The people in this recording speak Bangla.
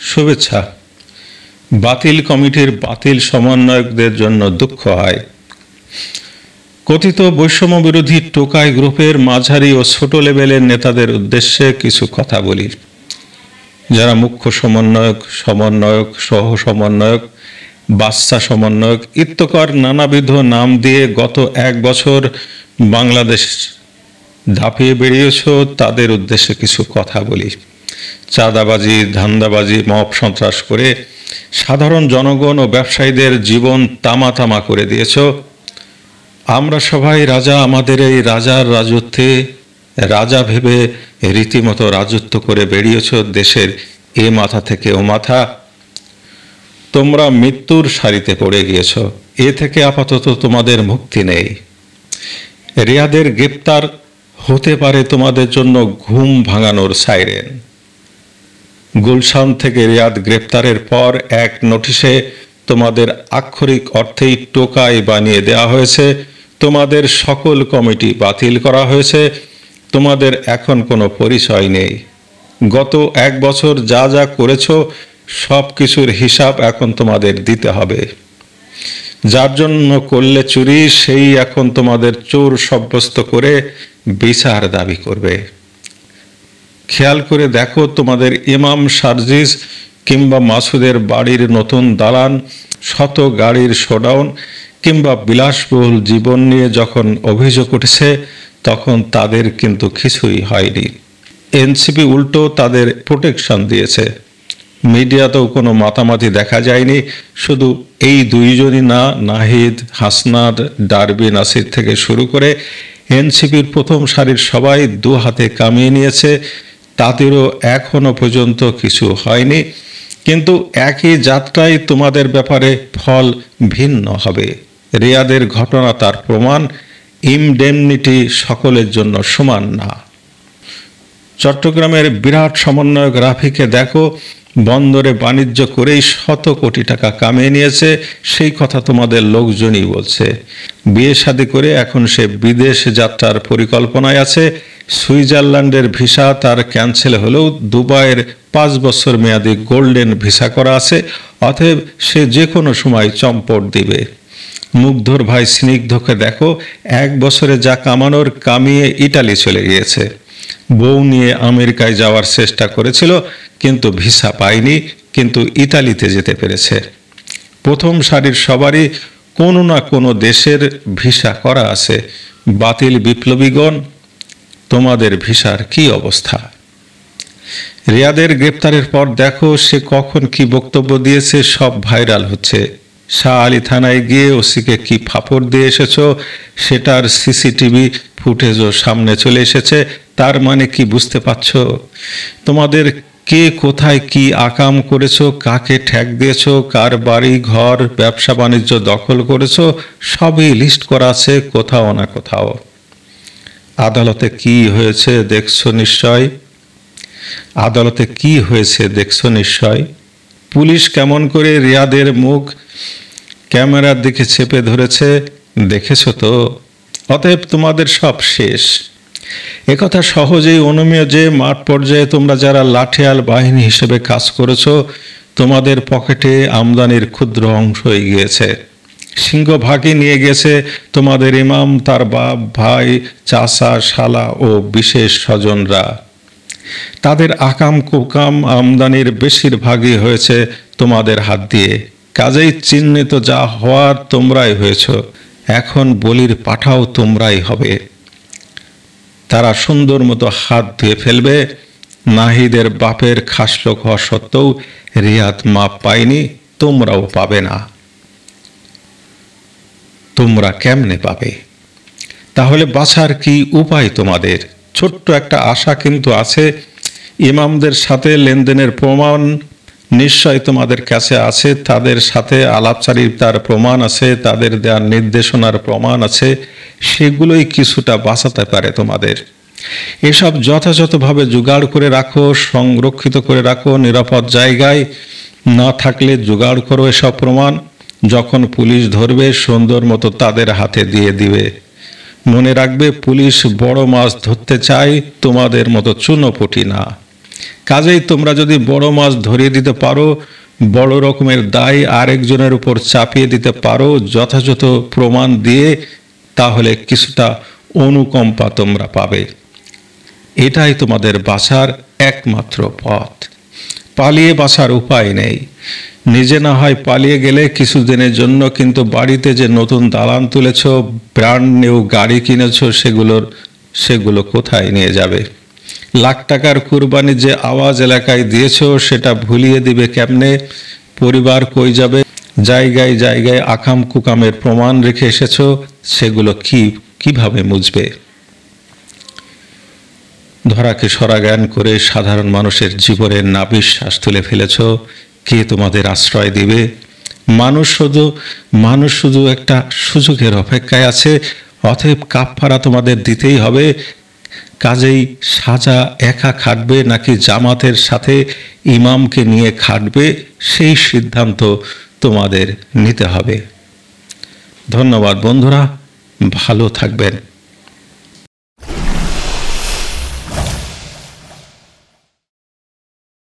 শুভেচ্ছা। বাতিল কমিটির বাতিল সমন্বয়কদের জন্য দুঃখ হয়। কথিত বৈষম্য বিরোধী টোকাই গ্রুপের মাঝারি ও ছোট লেভেলের নেতাদের উদ্দেশ্যে কিছু কথা বলি। যারা মুখ্য সমন্বয়ক, সমন্বয়ক, সহ সমন্বয়ক, বাচ্চা সমন্বয়ক ইত্যাকার নানাবিধ নাম দিয়ে গত 1 বছর বাংলাদেশ ধাপিয়ে বেরিয়েছ, তাদের উদ্দেশ্যে কিছু কথা বলি। চাঁদাবাজি, ধান্দাবাজি, মব সন্ত্রাস করে সাধারণ জনগণ ও ব্যবসায়ীদের জীবন তামা করে দিয়েছ। আমরা সবাই রাজা, আমাদের এই রাজার রাজত্বে রাজা ভেবে রীতিমতো রাজত্ব করে বেরিয়েছ দেশের এ মাথা থেকে ও মাথা। তোমরা মৃত্যুর সারিতে পড়ে গিয়েছ। এ থেকে আপাতত তোমাদের মুক্তি নেই। রিয়াদের গ্রেপ্তার হতে পারে তোমাদের জন্য ঘুম ভাঙানোর সাইরেন। গুলশান থেকে রিয়াদ গ্রেপ্তারের পর এক নোটিশে তোমাদের আক্ষরিক অর্থেই টোকাই বানিয়ে দেওয়া হয়েছে। তোমাদের সকল কমিটি বাতিল করা হয়েছে। তোমাদের এখন কোনো পরিচয় নেই। গত 1 বছর যা যা করেছ সব কিছুর হিসাব এখন তোমাদের দিতে হবে। যার জন্য করলে চুরি, সেই এখন তোমাদের চোর সাব্যস্ত করে বিচার দাবি করবে। খেয়াল করে দেখো, তোমাদের ইমাম সার্জিস কিংবা মাসুদের বাড়ির নতুন দালান, শত গাড়ির শোডাউন কিংবা বিলাসবহুল জীবন নিয়ে যখন অভিযোগ উঠেছে, তখন তাদের কিন্তু কিছুই হয়নি। এনসিপি উল্টো তাদের প্রোটেকশন দিয়েছে। মিডিয়াতেও কোনো মাতামাতি দেখা যায়নি। শুধু এই 2 জনই না, নাহিদ, হাসনাত, ডারবি, নাসির থেকে শুরু করে এনসিপির প্রথম সারির সবাই 2 হাতে কামিয়ে নিয়েছে। তাদেরও এখনো পর্যন্ত কিছু হয়নি। কিন্তু একই যাত্রায় তোমাদের ব্যাপারে ফল ভিন্ন হবে। রিয়াদের ঘটনা তার প্রমাণ। ইনডেমনিটি সকলের জন্য সমান না। চট্টগ্রামের বিরাট সমন্বয়ক রাফিকে দেখো, বন্দরে বাণিজ্য করেই শত কোটি টাকা কামিয়ে নিয়েছে। সেই কথা তোমাদের লোকজনই বলছে। বিয়ে শাদী করে এখন সে বিদেশ যাত্রার পরিকল্পনায় আছে। সুইজারল্যান্ডের ভিসা তার ক্যান্সেল হলেও দুবাইয়ের 5 বছর মেয়াদী গোল্ডেন ভিসা করা আছে। অতএব সে যে কোনো সময় চম্পট দিবে। মুগ্ধর ভাই স্নিগ্ধকে দেখো, 1 বছরে যা কামানোর কামিয়ে ইটালি চলে গিয়েছে। বউ নিয়ে আমেরিকায় যাওয়ার চেষ্টা করেছিল, কিন্তু ভিসা পায়নি, কিন্তু ইতালিতে যেতে পেরেছে। প্রথম সারির সবারই কোনো না কোনো দেশের ভিসা করা আছে। বাতিল বিপ্লবীগণ, তোমাদের ভিসার কি অবস্থা? রিয়াদের গ্রেপ্তারের পর দেখো সে কখন কি বক্তব্য দিয়েছে, সব ভাইরাল হচ্ছে। শাহ আলী থানায় গিয়ে ওসিকে কি ফাপড় দিয়ে এসেছো, সেটার সিসিটিভি ফুটেজও সামনে চলে এসেছে। তার মানে কি বুঝতে পারছো? তোমাদের কে কোথায় কি আকাম করেছো, কাকে ঠ্যাক দিয়েছো, কার বাড়ি ঘর ব্যবসা বাণিজ্য দখল করেছো, সবই লিস্ট করা আছে কোথাও না কোথাও। আদালতে কি হয়েছে দেখছো নিশ্চয়। আদালতে কি হয়েছে দেখছো নিশ্চয়। পুলিশ কেমন করে রিয়াদের মুখ ক্যামেরার দিকে চেপে ধরেছে দেখেছো তো। অতএব তোমাদের সব শেষ। একথা সহজেই অনুমেয় যে মাঠ পর্যায়ে তোমরা যারা লাঠিয়াল বাহিনী হিসেবে কাজ করেছো, তোমাদের পকেটে আমদানির ক্ষুদ্র অংশ হয়ে গিয়েছে। সিংহভাগই নিয়ে গেছে তোমাদের ইমাম, তার বাপ, ভাই, চাচা, শালা ও বিশেষ স্বজনরা। তাদের আকাম কুকাম আমদানির বেশিরভাগই হয়েছে তোমাদের হাত দিয়ে। কাজেই চিহ্নিত যা হওয়ার তোমরাই হয়েছ। এখন বলির পাঠাও তোমরাই হবে। তারা সুন্দর মতো হাত ধুয়ে ফেলবে। নাহিদের বাপের খাসলোক হওয়া সত্ত্বেও রিয়াদ মাপ পায়নি, তোমরাও পাবে না। তোমরা কেমনে পাবে? তাহলে বাঁচার কি উপায় তোমাদের? ছোট্ট একটা আশা কিন্তু আছে। ইমামদের সাথে লেনদেনের প্রমাণ নিশ্চয় তোমাদের কাছে আছে। তাদের সাথে আলাপচারিতার প্রমাণ আছে, তাদের দেওয়ার নির্দেশনার প্রমাণ আছে। সেগুলোই কিছুটা বাঁচাতে পারে তোমাদের। এসব যথাযথভাবে জোগাড় করে রাখো, সংরক্ষিত করে রাখো নিরাপদ জায়গায়। না থাকলে জোগাড় করো এসব প্রমাণ। যখন পুলিশ ধরবে সুন্দর মতো তাদের হাতে দিয়ে দিবে। মনে রাখবে, পুলিশ বড় মাছ ধরতে চায়, তোমাদের মতো চুনোপুটি না। কাজেই তোমরা যদি বড় মাছ ধরিয়ে দিতে পারো, বড় রকমের দায় আরেকজনের উপর চাপিয়ে দিতে পারো যথাযথ প্রমাণ দিয়ে, তাহলে কিছুটা অনুকম্পা তোমরা পাবে। এটাই তোমাদের বাঁচার একমাত্র পথ। পালিয়ে বাঁচার উপায় নেই। নিজে না হয় পালিয়ে গেলে কিছুদিনের জন্য, কিন্তু বাড়িতে যে নতুন দালান তুলেছ, ব্র্যান্ড নিউ গাড়ি কিনেছ, সেগুলো কোথায় নিয়ে যাবে? লাখ টাকার কুরবানি যে আওয়াজ এলাকায় দিয়েছ, সেটা ভুলিয়ে দিবে কেমনে? পরিবার কই যাবে? জায়গায় জায়গায় আকাম কুকামের প্রমাণ রেখে এসেছ, সেগুলো কিভাবে মুছবে? ধরাকে সরা জ্ঞান করে সাধারণ মানুষের জীবনের নাভিশ্বাস তুলে ফেলেছ। কে তোমাদের আশ্রয় দিবে? মানুষ শুধু একটা সুযোগের অপেক্ষায় আছে। অতএব কাফফারা তোমাদের দিতেই হবে। কাজেই সাজা একা খাটবে নাকি জামাতের সাথে ইমামকে নিয়ে খাটবে, সেই সিদ্ধান্ত তোমাদের নিতে হবে। ধন্যবাদ বন্ধুরা, ভালো থাকবেন।